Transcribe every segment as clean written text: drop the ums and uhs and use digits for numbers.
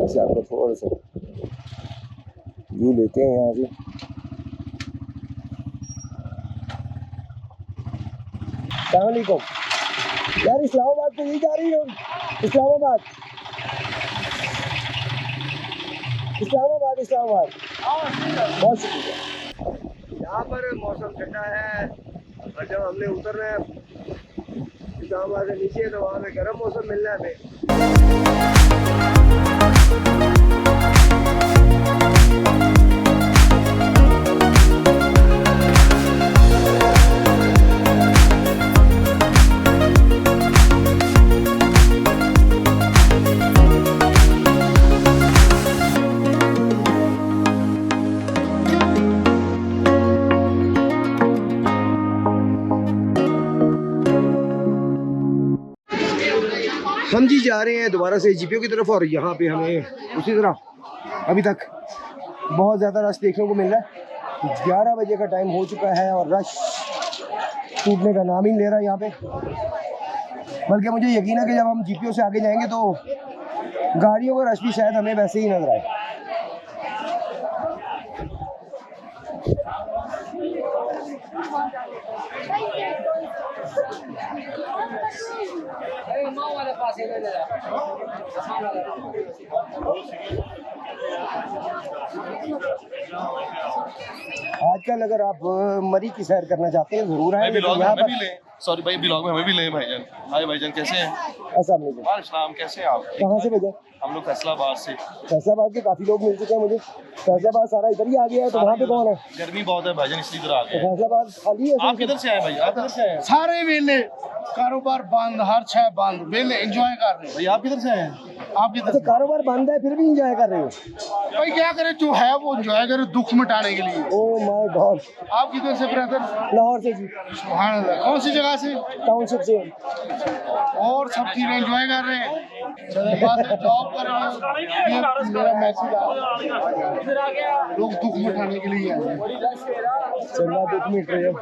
ऐसे आपको थोड़ा सा व्यू लेते हैं यहाँ से। अस्सलामुअलैकुम यार, इस्लामाबाद को यही जा रही हो? इस्लामाबाद इस्लामाबाद इस्लामाबाद। बहुत शुक्रिया। यहाँ पर मौसम ठंडा है और जब हमने उतरना है इस्लामाबाद से नीचे तो वहाँ पे गर्म मौसम मिलना है हमें। हम जी जा रहे हैं दोबारा से जीपीओ की तरफ और यहाँ पे हमें उसी तरह अभी तक बहुत ज़्यादा रश देखने को मिल रहा है। 11 बजे का टाइम हो चुका है और रश टूटने का नाम ही नहीं ले रहा यहाँ पे। बल्कि मुझे यकीन है कि जब हम जीपीओ से आगे जाएंगे तो गाड़ियों का रश भी शायद हमें वैसे ही नजर आए। आजकल अगर आप मरी की सैर करना चाहते हैं जरूर आए। सॉरी भाई, ब्लॉग में हमें भी ले भाईजान। हाय भाईजान, कैसे हैं? अस्सलाम वालेकुम। वालेकुम, कैसे हैं आप? कहाँ से भेजा? हम लोग फैसलाबाद से। फैसलाबाद के काफी लोग मिल चुके हैं मुझे। फैसलाबाद सारा इधर ही आ गया है, तो वहाँ पे कौन है? गर्मी बहुत है भाईजान, इसलिए इधर आ गए। फैसलाबाद खाली है। आप किधर से आए भाई? आप किधर से आए? सारे वेले कारोबार बंद, हर छह बंद, वेले एंजॉय कर रहे हैं। भाई आप किधर से आए? आप किधर अच्छा, से? कारोबार बंद है फिर भी इंजॉय कर रहे हो? भाई क्या करे, जो है वो एंजॉय करे, दुख मिटाने के लिए। Oh my God. आप किधर से ब्रदर? लाहौर से जी। सुभान अल्लाह। कौन सी जगह से? टाउनशिप से। और सब चीजें एंजॉय कर रहे हैं। जॉब कर रहे हैं। ये मेरा मैसेज आ, लोग दुख मिटाने के लिए आए हैं। चलना दुख मिट रहे हो।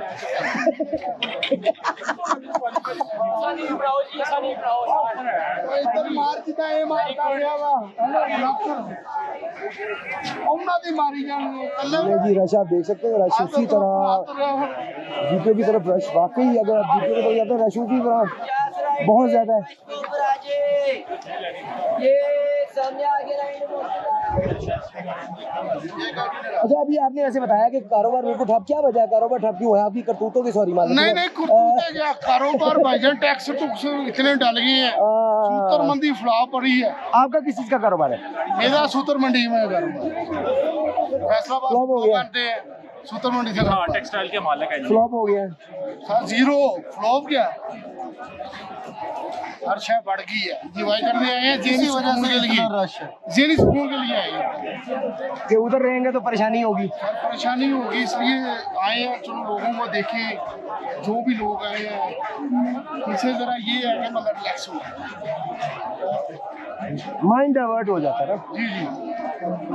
इधर मार किता है, मारता गया वा उन्ना दी मारी जाने ये जी रश आप देख सकते हैं। रश उसी तरह जीपीओ की तरफ रश वाकई, अगर आप जीपीओ की तरफ जाते हैं रश उसी तरह बहुत ज्यादा है। अच्छा, अभी आपने ऐसे बताया कि कारोबार बिल्कुल ठप। क्या वजह है कारोबार ठप क्यों है? आपकी करतूतों की सॉरी मान नहीं करतूते क्या कारोबार भाईजान, टैक्स टुक्स इतने डाल गए हैं, सूतर मंदी फ्लॉप पड़ी है। आपका किस चीज का कारोबार है? मेरा सूतर मंडी में कारोबार। फैसलाबाद फ्लॉप हो गया। बनते हैं सूतर मंडी से। हाँ, टेक्सटाइल के मालिक है। फ्लॉप हो गया। जीरो फ्लॉप क्या, हर शय बढ़ गई है। दिवाई करने आए हैं जेनी वजह से जेनी स्कूल के लिए आए हैं कि उधर रहेंगे तो परेशानी होगी। परेशानी होगी, इसलिए आए हैं। चलो लोगों को देखें, जो भी लोग आए हैं इसे जरा ये है कि मतलब रिलैक्स हो, माइंड डाइवर्ट हो जाता है ना। जी जी।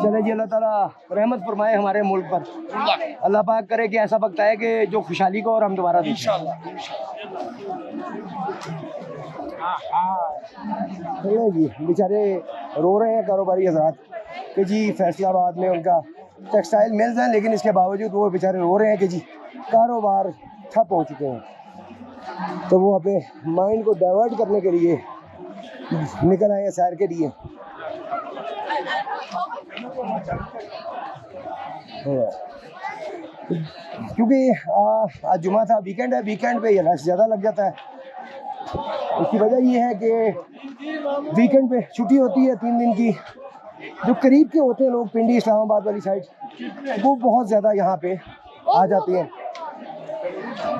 चले जी, अल्लाह ताला रहमत फरमाए हमारे मुल्क पर। अल्लाह पाक करे कि ऐसा वक्त आए कि जो खुशहाली को और हम दोबारा देखें। इंशाल्लाह। चले जी, बेचारे रो रहे हैं कारोबारी हजरात कि जी फैसलाबाद में उनका टेक्सटाइल मिल्स हैं, लेकिन इसके बावजूद वो बेचारे रो रहे हैं कि जी कारोबार ठप हो चुके हैं। तो वो अपने माइंड को डाइवर्ट करने के लिए निकल आए हैं सैर के लिए। क्योंकि आज जुमा था, वीकेंड है, वीकेंड पे ये रश ज़्यादा लग जाता है। उसकी वजह ये है कि वीकेंड पे छुट्टी होती है 3 दिन की। जो करीब के होते हैं लोग, पिंडी इस्लामाबाद वाली साइड, वो बहुत ज़्यादा यहाँ पे आ जाते हैं।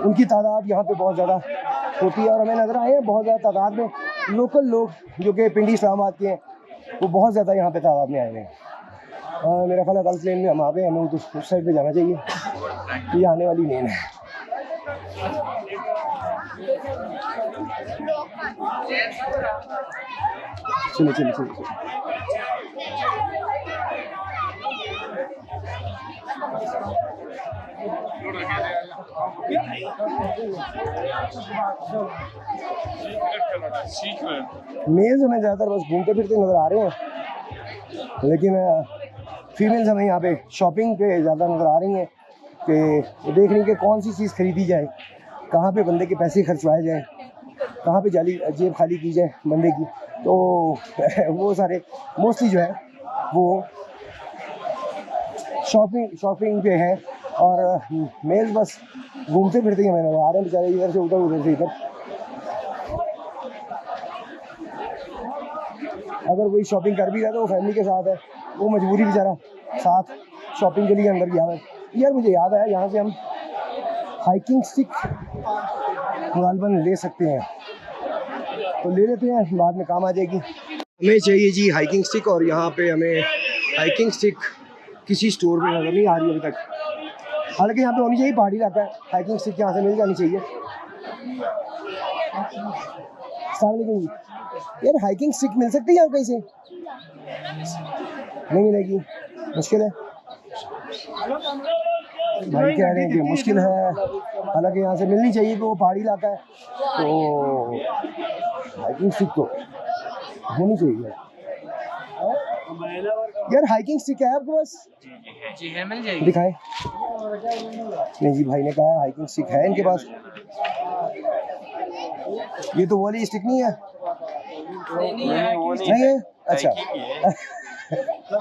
उनकी तादाद यहाँ पे बहुत ज़्यादा होती है और हमें नज़र आए हैं बहुत ज़्यादा तादाद में लोकल लोग जो कि पिंडी इस्लामाबाद के हैं, वो बहुत ज़्यादा यहाँ पे तादाद में आए हुए हैं। मेरा ख्याल है कल प्लेन में हम आ गए, हमें उस साइड पे जाना चाहिए। ये आने वाली लेन है। चलिए चलिए चलिए। मेज हमें ज़्यादातर बस घूमते फिरते नज़र आ रहे हैं। लेकिन फीमेल्स हमें यहाँ पे शॉपिंग पे ज़्यादा नज़र आ रही हैं कि देख रही हैं कि कौन सी चीज़ खरीदी जाए, कहाँ पे बंदे के पैसे खर्चवाए जाएँ, कहाँ पे जाली जेब खाली की जाए बंदे की। तो वो सारे मोस्टली जो है वो शॉपिंग पे है और मेल्स बस घूमते फिरते ही हमें आ रहे हैं बेचारे, इधर से उधर से इधर। अगर कोई शॉपिंग कर भी रहा है तो वो फैमिली के साथ है, वो मजबूरी बेचारा साथ शॉपिंग के लिए अंदर गया है। यार मुझे याद आया यहाँ से हम हाइकिंग स्टिक गालबन ले सकते हैं, तो ले लेते हैं, बाद में काम आ जाएगी। हमें चाहिए जी हाइकिंग स्टिक, और यहाँ पे हमें हाइकिंग स्टिक किसी स्टोर पे नज़र नहीं आ रही अभी तक। हालांकि यहाँ पे होनी चाहिए, पहाड़ी इलाका है, हाइकिंग स्टिक यहाँ से मिल जानी चाहिए। अस्सलामुअलैकुम। यार हाइकिंग स्टिक मिल सकती है यहाँ कहीं से? नहीं मिलेगी, मुश्किल है। भाई कह रहे हैं कि मुश्किल है, हालांकि यहाँ से मिलनी चाहिए, वो पहाड़ी इलाका है, तो हाइकिंग स्टिक तो होनी चाहिए। यार हाइकिंग स्टिक है आपके पास? जी है, मिल जाएगी। दिखाएं। नहीं जी, भाई ने कहा हाइकिंग स्टिक है इनके पास। ये तो वो वाली स्टिक नहीं है? नहीं है, अच्छा। जो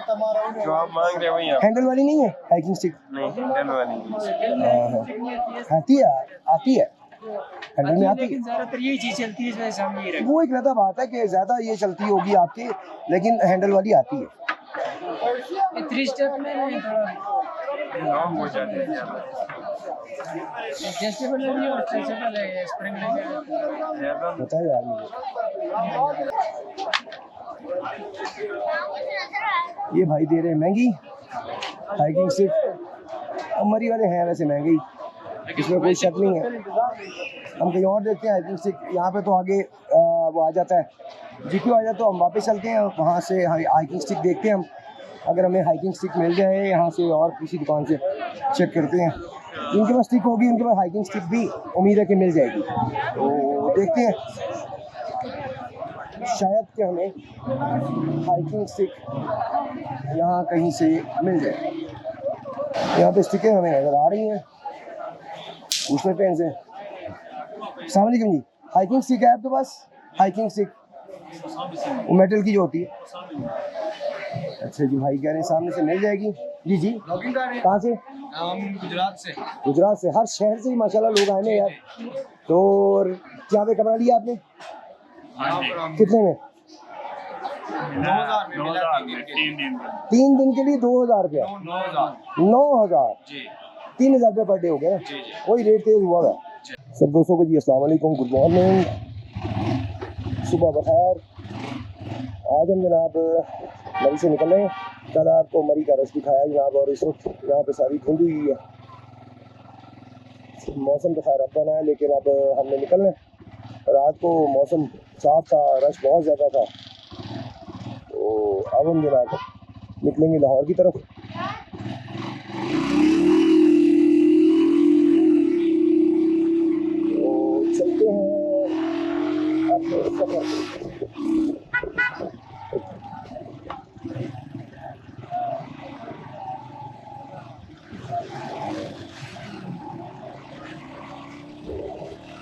आप मांग रहे हो वही हैंडल वाली नहीं है हाइकिंग स्टिक? नहीं, हैंडल वाली नहीं। आती है हैंडल में आती है। लेकिन ज्यादातर यही चीज चलती है, इस वजह से हम यही रखते वो एक अलग बात है कि ज़्यादा ये चलती होगी आपकी, लेकिन हैंडल वाली आती है। हैं। 3 स्टेप में नहीं, थोड़ा लॉन्ग हो जाते हैं ज्यादा। एडजस्टेबल है और स्ट्रेचेबल है, स्प्रिंग लेके पता है यार मुझे। ये भाई दे रहे हैं महंगी हाइकिंग स्टिक, मरी वाले हैं वैसे महंगे ही, इसमें कोई शक नहीं है। हम कहीं और देखते हैं हाइकिंग स्टिक, यहाँ पे तो आगे वो आ जाता है, जीपीओ आ जाता है, तो हम वापस चलते हैं, वहाँ से हाइकिंग स्टिक देखते हैं हम। अगर हमें हाइकिंग स्टिक मिल जाए यहाँ से और किसी दुकान से चेक करते हैं, इनके पास स्टिक होगी, इनके पास हाइकिंग स्टिक भी उम्मीद है कि मिल जाएगी, तो देखते हैं शायद कि हमें हाइकिंग स्टिक यहाँ कहीं से मिल जाए। यहाँ पे स्टिकें हमें नज़र आ रही हैं, पूछ लेते हैं इनसे। अस्सलाम वालेकुम जी, हाइकिंग स्टिक है आपके पास? हाइकिंग स्टिक वो मेटल की जो होती है। अच्छा जी, भाई कह रहे हैं सामने से मिल जाएगी। जी जी, कहाँ से? हम गुजरात से। गुजरात से, हर शहर से ही माशाल्लाह लोग आए हैं यार। तो क्या पे कमरा लिया आपने? कितने में? 2000 में मिला, 3 दिन के लिए 2000 रुपया? 9000 3000 रुपये पर डे हो गया, वही रेट तेज हुआ है। सब दोस्तों को जी अस्सलाम वालेकुम, गुड मॉर्निंग, सुबह बखैर। आज हम जनाब मरी से निकल रहे हैं। कल आपको मरी का रस दिखाया जनाब, और इस वक्त यहाँ पे सारी धुंधी हुई है। मौसम तो खैर अब बना है, लेकिन अब हमने निकलना है। रात को मौसम साफ था, रश बहुत ज़्यादा था, तो अब हम जनाब निकलेंगे लाहौर की तरफ। तो चलते हैं अपने सफर।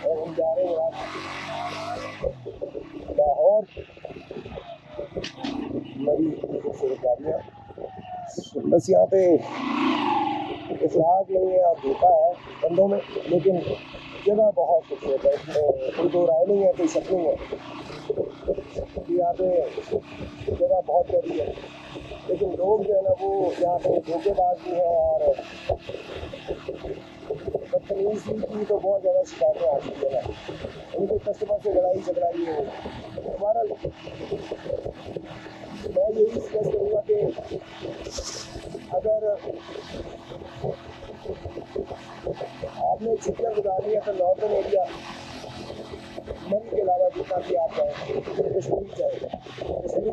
हम जा रहे हैं लाहौर मरी से गाड़ियाँ। बस यहाँ पे इखलाक नहीं है और धोखा है बंदों में, लेकिन जगह बहुत खूबसूरत है, इसमें कोई दो राय नहीं है, कोई शक नहीं है कि यहाँ पे जगह बहुत प्यारी है। लेकिन लोग जो है ना वो यहाँ पे धोखेबाज भी हैं और बदतमीजी की तो बहुत ज़्यादा शिकायतें आ चुकी है ना, उनके कस्टमर से लड़ाई झगड़ाई हो। हमारा मैं यही सजेस्ट करूँगा कि अगर आपने छुट्टियाँ गुजारनी है तो नॉर्दर्न एरिया मरी के अलावा जितना भी आप जाएँ, कश्मीर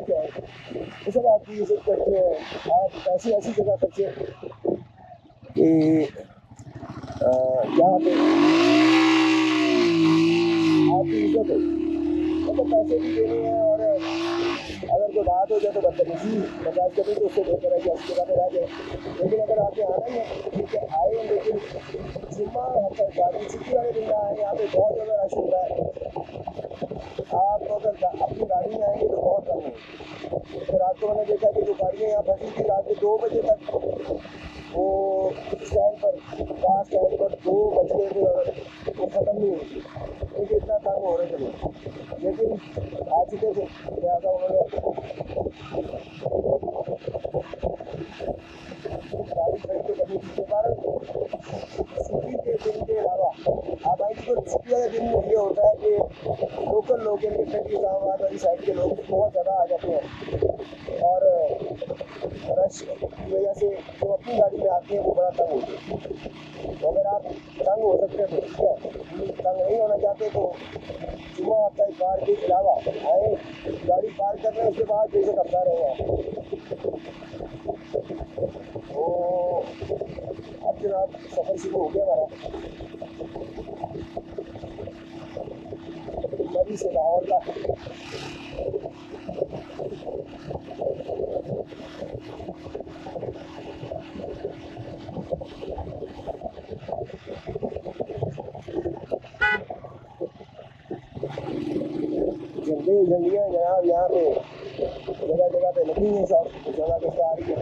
जाए, वो सब आपकी इज्जत करते हैं। आप पैसे ऐसी जगह खर्चे कि जहाँ पे आपकी इज्जत है, मतलब पैसे भी देने हैं, और अगर कोई बात हो जाए तो बदतमीजी बर्दाश्त करनी, तो उससे बेहतर है कि अच्छी जगह पे रह जाए। लेकिन अगर आपने आना ही है ठीक है आए, लेकिन जुम्मा हफ्ता गाड़ी छुट्टी वाले दिन आए, यहाँ पे बहुत ज़्यादा रश होता है। आप अगर अपनी गाड़ी में आएंगे तो बहुत कम है। तो रात को मैंने देखा कि जो गाड़ियाँ यहाँ फंसी थी रात के 2 बजे तक, वो स्टैंड पर कार स्टैंड पर 2 बज गए थे और वो ख़त्म नहीं हुई थी, क्योंकि इतना तंग हो रहे थे लोग। लेकिन आ चुके थे, लिहाजा उन्होंने गाड़ी खड़ी तो करनी थी। कारण छुट्टी के दिन के अलावा आप आएंगे तो छुट्टी वाले दिन ये होता है कि लोकल लोग यानी कि इस्लामाबाद वाली साइड के लोग बहुत ज़्यादा आ जाते हैं और रश की वजह से जो अपनी गाड़ी में आते हैं वो बड़ा तंग होते हैं। तो अगर आप तंग हो सकते हैं तो ठीक है, तंग नहीं होना चाहते तो जुम्मा हफ्ता कार के अलावा आए, गाड़ी पार्क कर रहे हैं, उसके बाद जैसे कब्जा रहे हैं। तो अब जनाब सफ़र शुरू हो गया हमारा मरी से लाहौर का। झंडियाँ जनाब यहाँ पे जगह जगह पे लगी हैं, सब जगह पे आ रही है।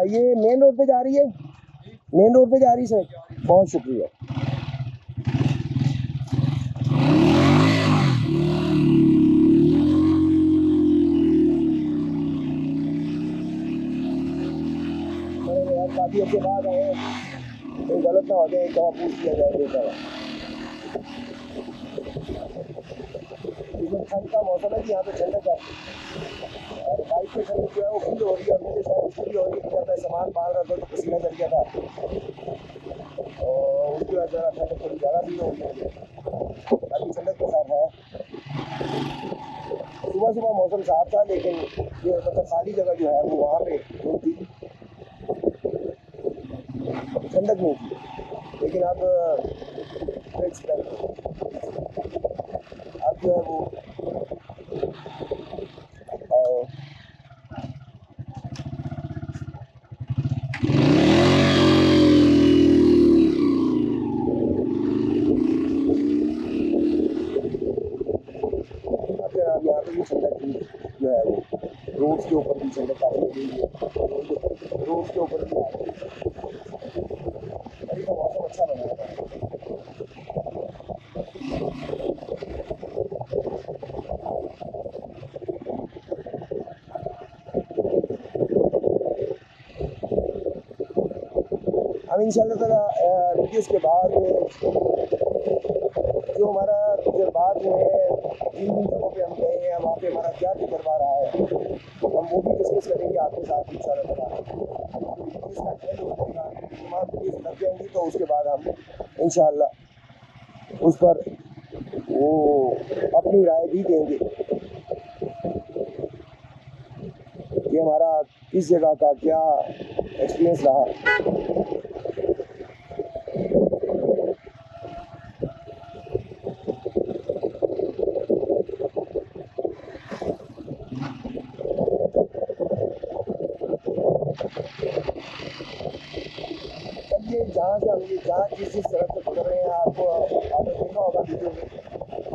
ये मेन रोड पे जा रही है, मेन रोड पे जा रही है सर, बहुत शुक्रिया। काफ़ी अच्छे बाद आए, कोई गलत ना हो जाए, एक दवा पूछ लिया जाए बेहतर है। इसमें ठंड का मौसम है कि यहाँ पे ठंडक है और बाइक पे ठंड जो है वो फील हो रही है, और मुझे शायद इसलिए हो रही है कि जब मैं सामान बाहर रहा था तो पसीना चल गया था और उसकी वजह से ठंडक थोड़ी ज़्यादा फील हो रही है। बाकी ठंडक तो खैर है, सुबह सुबह मौसम साफ था, लेकिन ये मतलब खाली जगह जो है वो वहाँ पे थी, ठंडक नहीं थी। लेकिन अब जो है वो यहाँ पे भी ठंडक थी जो है वो रोड के ऊपर भी ठंडक काफ़ी हो गई है, रोड के ऊपर भी आ रही है, मौसम अच्छा बना है। हम इंशाल्लाह ताला वीडियोज़ के बाद जो हमारा तजुर्बात जो है जिन जिन जगहों पे हम गए हैं वहाँ पे हमारा क्या तजुर्बा रहा है, हम वो भी डिस्कस करेंगे आपके साथ इंशाल्लाह ताला। इसका एंड हो जाएगा, तमाम वीडियोज़ लग जाएंगी तो उसके बाद हम इंशाल्लाह उस पर वो अपनी राय भी देंगे कि हमारा किस जगह का क्या एक्सपीरियंस रहा। ये जहाँ से हम ये जहाँ जिस सड़क से गुजर रहे हैं आपने देखा होगा वीडियो में,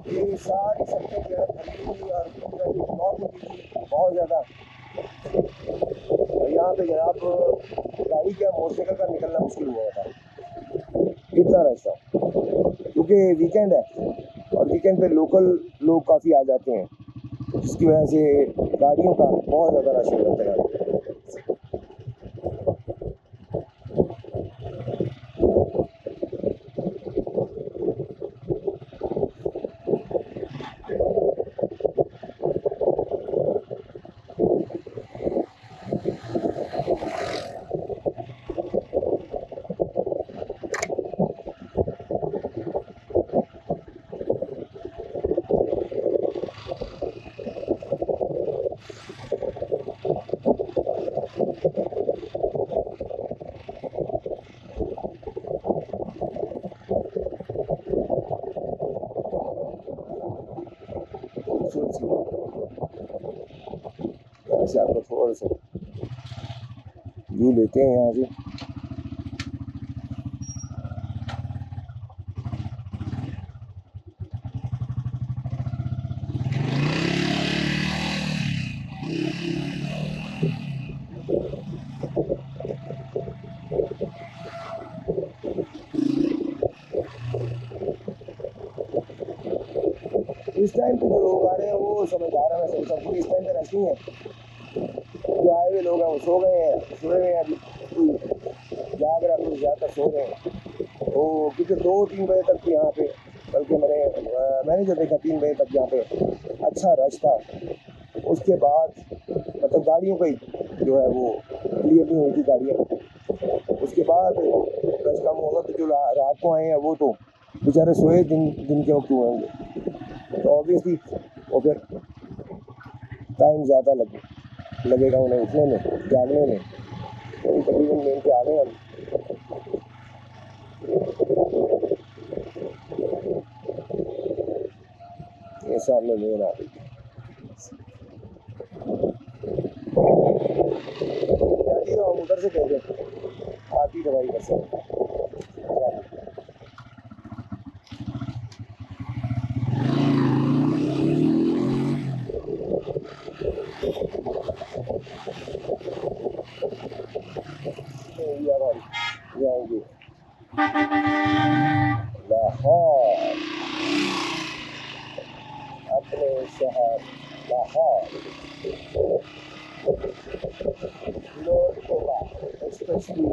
ये सारी सड़कें जो है खड़ी हुई और ब्लॉक हो गई थी बहुत ज़्यादा। और यहाँ पे जनाब गाड़ी का मोटरसाइकिल का निकलना मुश्किल हुआ था, इतना रश था, क्योंकि वीकेंड है और वीकेंड पे लोकल लोग काफ़ी आ जाते हैं, जिसकी वजह से गाड़ियों का बहुत ज़्यादा रश हो जाता है। व्यू लेते हैं यहाँ से। इस टाइम पे जो लोग आ रहे हैं वो समझदार है, वैसे सब कुछ इस टाइम पे रश नहीं है। जो आए हुए लोग हैं वो सो गए हैं, सोए हुए हैं, अभी जाग रहा कुछ ज़्यादा सो गए हैं। तो क्योंकि 2-3 बजे तक यहाँ पे, बल्कि मैंने जो देखा 3 बजे तक यहाँ पे अच्छा रश था। उसके बाद मतलब गाड़ियों का जो है वो क्लियर नहीं हुई थी गाड़ियाँ। उसके बाद रश कम होगा, तो जो रात को आए हैं वो तो बेचारे सोए दिन के वक्त हुए होंगे, तो ऑब्वियसली वो फिर टाइम ज़्यादा लगेगा उन्हें उठने में, जागने में। तो तकरीबन मेन पे आ गए हम। ये सामने मेन आ गई, जाती रहो, हम उधर से कह दें आती दवाई कर सकते। जाएंगे लाहौर, अपने शहर लाहौर। लोटोबा एक्सप्रेसवी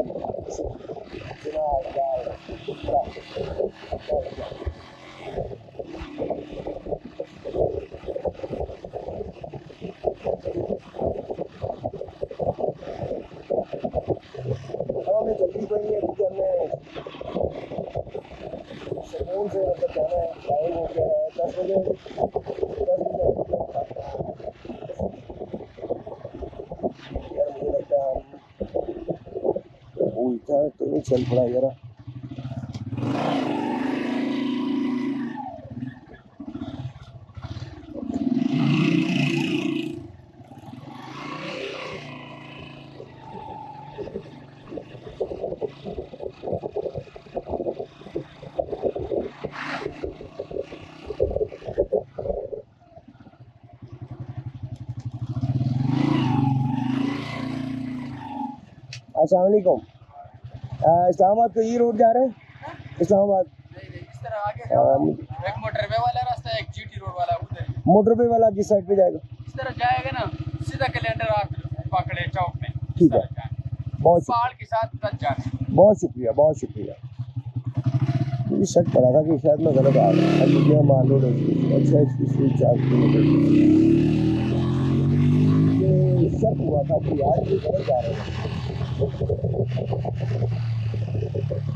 हमें जल्दी कोई नहीं है, क्योंकि हमने सुकून से मतलब जाना है। टाइम हो गया है 10 बजे, 10 बजे। यार मुझे लगता है हम वो इतना तो नहीं चल पड़ा यार। अस्सलाम वालेकुम। इस्लामाबाद को ये रोड जा रहे हैं? इस्लामाबाद इस तरह आगे जाओ, एक मोटरवे वाला रास्ता है, एक जीटी रोड वाला उधर। मोटरवे वाला किस साइड पे जाएगा? इस तरह जाएगा ना, सीधा कैलेंडर आप पकड़े चौक में। ठीक है, बहुत पहाड़ के साथ बच जाए। बहुत शुक्रिया, बहुत शुक्रिया। मुझे शक पड़ा था कि शायद मैं गलत आ गया। अब मान लो अच्छा इसकी 4 किलोमीटर शक हुआ था कि यार ये गलत जा रहे हैं।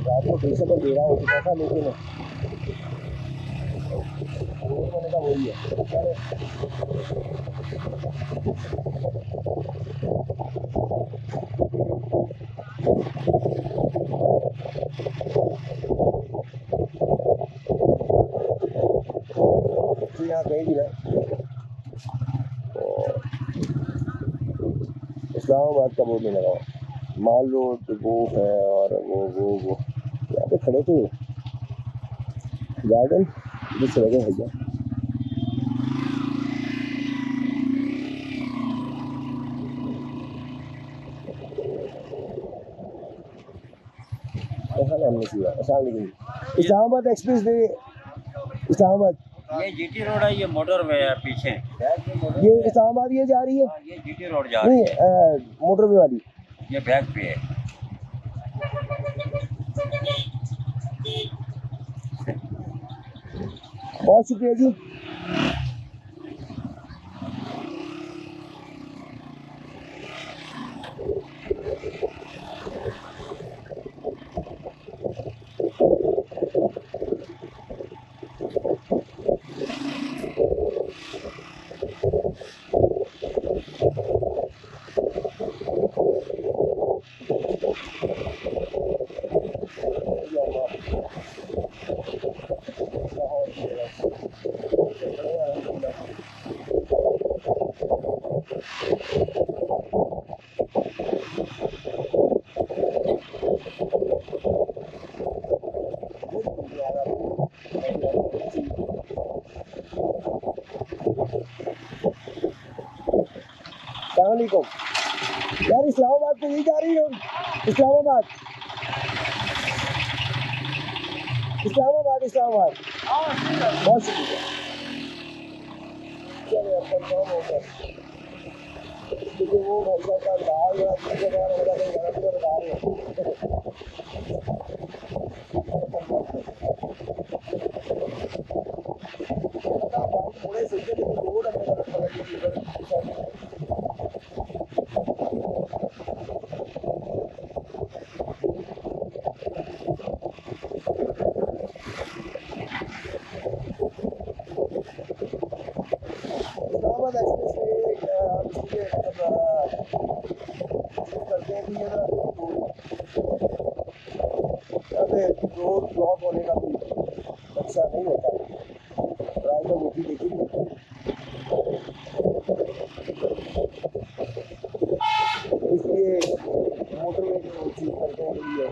रात को बेशक अंधेरा हो चुका था, लेकिन मैंने कहा वही है। तो यहाँ कहीं भी ना इस्लामाबाद का बोर्ड नहीं लगा हुआ। माल रोड वो है, और वो यहाँ पे खड़े थे गार्डन जिस लगे भैया। इस्लामाबाद एक्सप्रेस वे, इस्लामाबाद ये जीटी रोड है, ये मोटरवे है पीछे। ये इस्लामाबाद ये जा रही है, ये जीटी रोड जा रही है। नहीं मोटरवे वाली ये बैक पे है। बहुत शुक्रिया जी। वालेकुम। यार इस्लामाबाद तो यही जा रही हो? इस्लामाबाद इस्लामाबाद इस्लामाबाद। बहुत शुक्रिया। चलिए अब कंफर्म हो गया, क्योंकि वो भाई साहब का अंदाज है, दूसरे बार होगा तो गलत में बता रहे हो। थोड़े सही थे, लेकिन रोड हमें गलत पकड़ ली थी इधर। इस्लामाबाद एक्सप्रेस वे हम इसलिए मतलब करते हैं कि ये ना रोड ब्लॉक होने का भी खदशा नहीं होता। राय तो होती देखी इसलिए मोटरवे को चूज करते हैं कि ये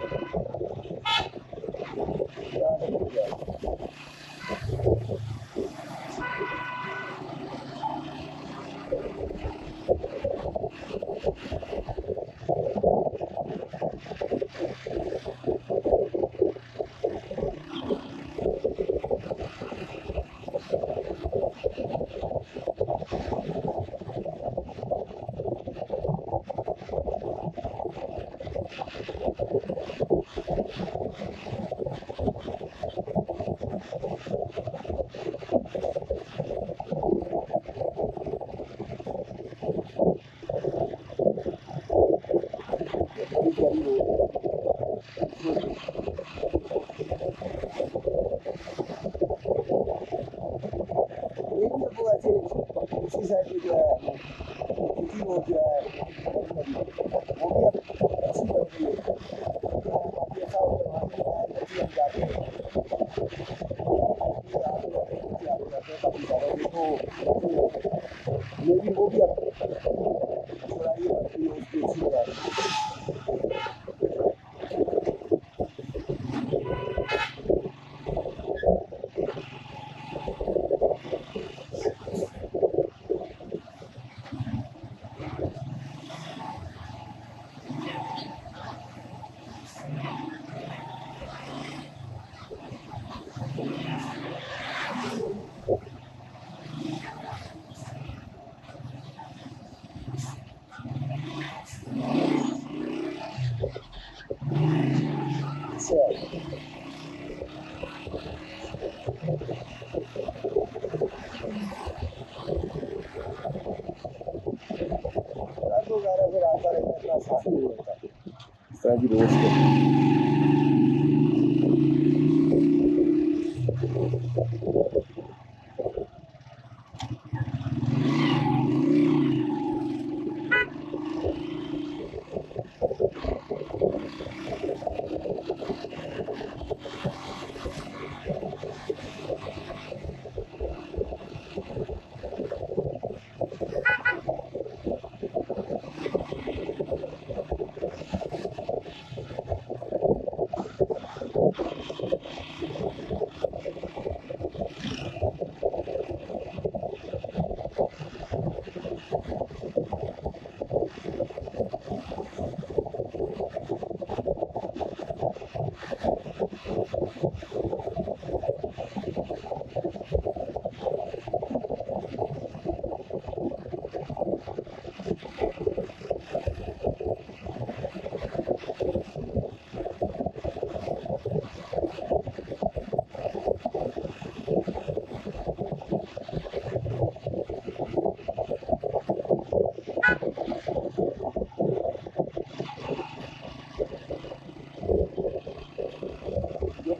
साइड पे जो है क्योंकि वो जो है वो भी अब अच्छी बन रही है। काफ़ी अच्छा हो गया, वहाँ भी हम जाते हैं काफ़ी ज़्यादा देखो, ये भी वो भी अब चौड़ाई बनती है उसकी अच्छी हो जाती है। फिर आता रहता इतना आसान नहीं होता इस तरह की रोड पे।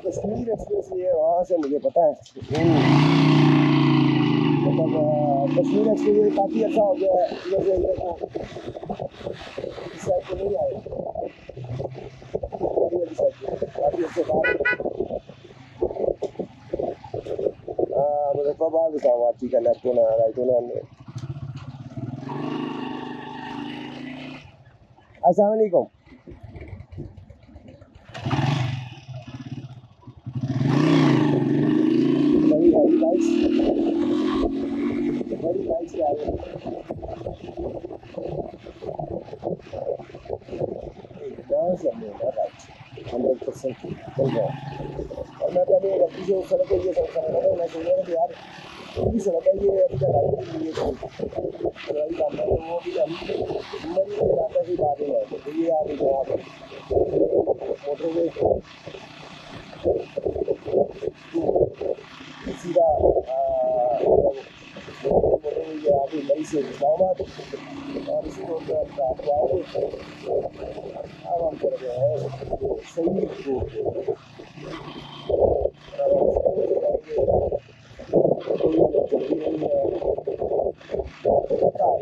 कश्मीर एक्सप्रेस ये वहाँ से मुझे पता है, मतलब कश्मीर एक्सप्रेस ये काफ़ी अच्छा हो गया है। जैसे इधर को इस साइड को नहीं आए, काफ़ी अच्छे बात। हाँ मुजफ्फराबाद इस्लामाबाद ठीक है, लेफ्ट होना राइट होना हमने। अस्सलाम वालेकुम। बड़ी बाइक से आ रहे हैं। राइट 100% चल रहा है। और मैं पहले गलती से उस सड़क को ये सड़क समझ रहा था, मैं सोच रहा था कि यार पूरी सड़क है ये, अभी तक आई नहीं है कोई काम है, तो वो भी हम मरी के इलाके से बात है, तो ये आ गई यहाँ पर मोटरवे सीधा मोटरवे ये आ गई मरी से इस्लामाबाद, और इसी रोड पर हम रात को आए। अब हम कर रहे हैं सही को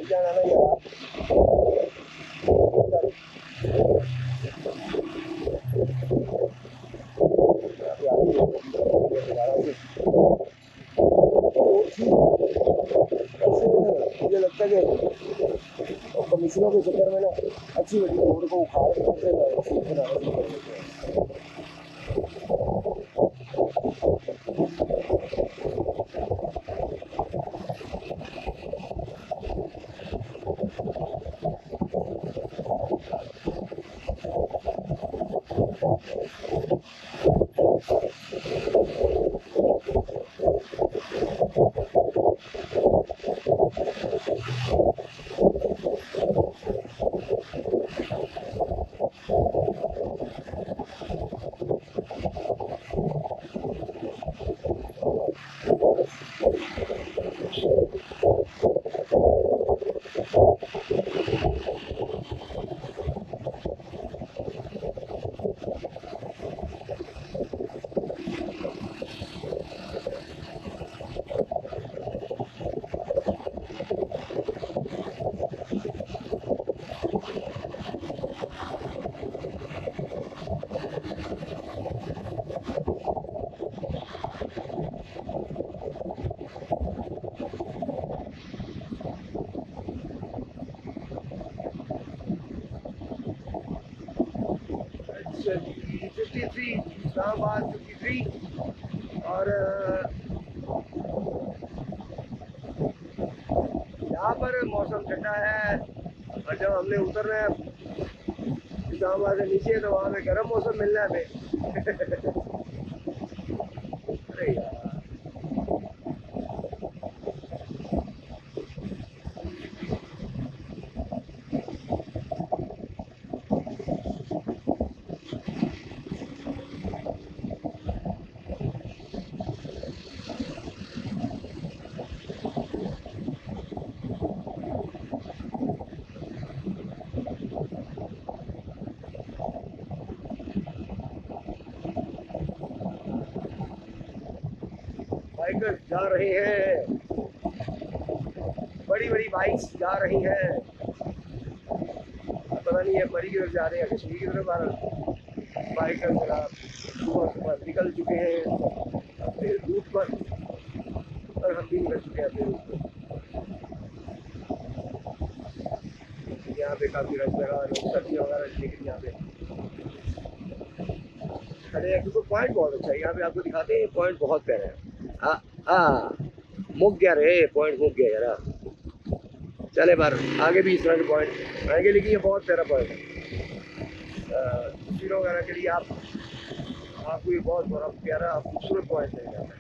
जाना ना यार मुझे लगता है कि कमिश्नरों के चक्कर में ना अच्छी बड़ी रोड को उखाड़ के इस्लामाबाद 53 और यहाँ पर मौसम ठंडा है, और जब हमने उतरना है इस्लामाबाद से नीचे तो वहाँ पे गर्म मौसम मिलना है हमें। अरे यार बाइकर्स जा रहे हैं, बड़ी बड़ी बाइक्स जा रही हैं, पता नहीं है मरी की तरफ जा रहे हैं कश्मीर की तरफ। बाइकर्स जरा सुबह सुबह निकल चुके हैं अपने रूट पर, और हम भी निकल चुके हैं अपने रूट पर। यहाँ पे काफ़ी रश लगा, लोग सब्जी वगैरह लेकिन यहाँ पे खड़े हैं क्योंकि पॉइंट बहुत अच्छा है। यहाँ पे आपको दिखाते हैं, पॉइंट बहुत प्यारा है। मुक गया रे, पॉइंट मुक गया यार। चले बार आगे भी इस तरह के पॉइंट आएंगे, लेकिन ये बहुत प्यारा पॉइंट है तस्वीरों वगैरह के लिए। आपको ये बहुत बड़ा प्यारा खूबसूरत पॉइंट मिल जाता है।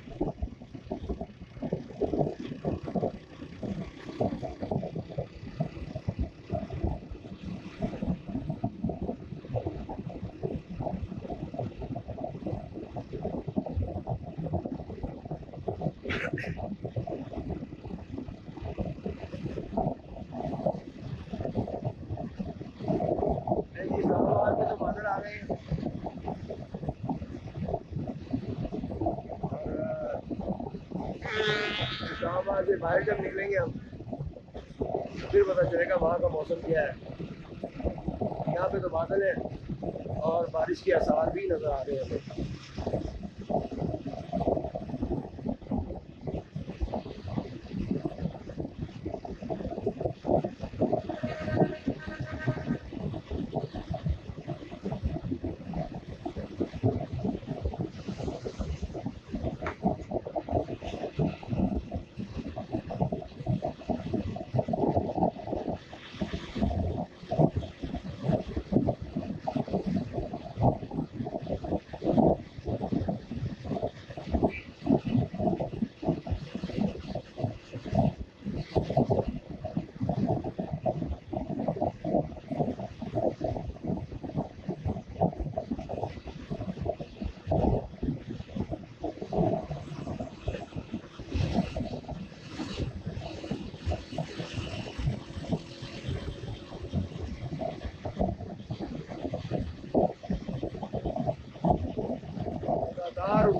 बादल आ गए इस्लामाबाद से बाहर जब निकलेंगे हम फिर पता चलेगा वहाँ का मौसम क्या है। यहाँ पे तो बादल है और बारिश के आसार भी नज़र आ रहे हैं हमें।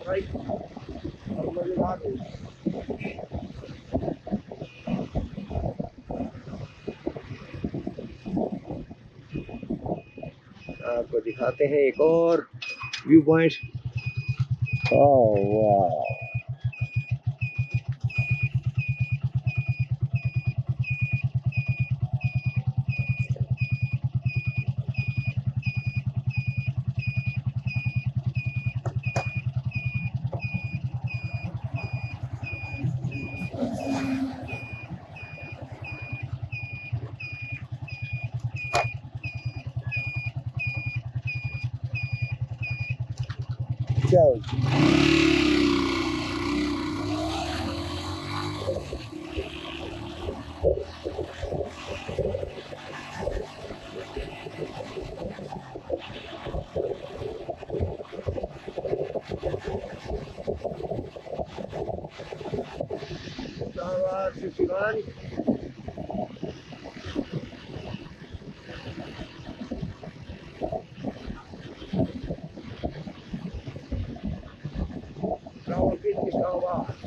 भाई और मजेदार है। आपको दिखाते हैं एक और व्यू पॉइंट। ओह वाह, चलो शाबाश 51। Bravo, Pete, bravo.